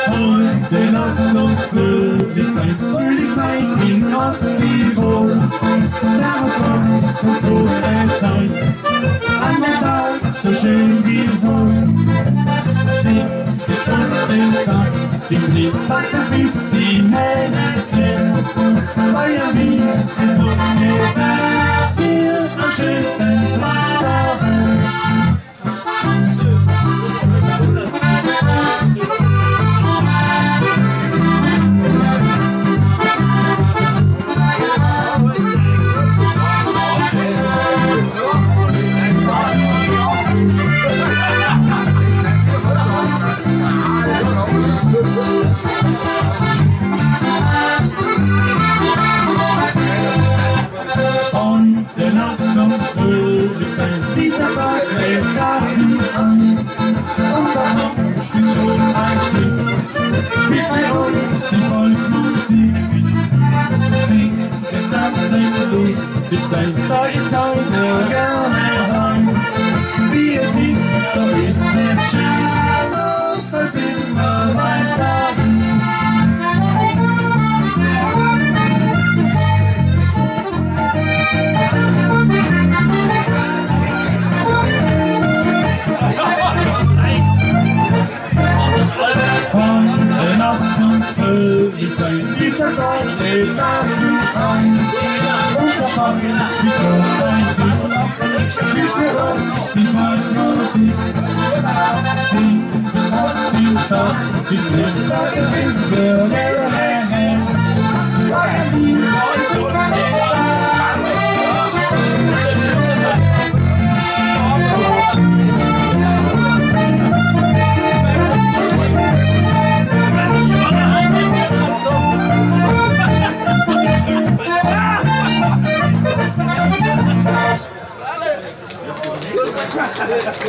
Heute lasst uns fröhlich sein in Osttirol. Servus Gott und gute Zeit, an dem Tag so schön wie heute. Singt mit uns den Tag, singt mit Taxe bis die Hände klemmt. Feiern wir, es uns gefällt, hier am schönsten Platz der Welt. Heute lasst uns fröhlich sein, dieser Tag lädt dazu ein. Unser Kopf spielt schon ein Stück, spielt für uns die Volksmusik. Singt, tanzen, lustig sein, da geht keiner gerne heim. Wie es ist, so ist es schön, so soll's immer weitergehen. Dieser Tag lädt dazu ein. Unser Kopf spielt schon ein Stück, spielt für uns die Volksmusik. Singt, tanzt, spielt Tanz, sie spielt Tanz, bis wir gerne feiern wir.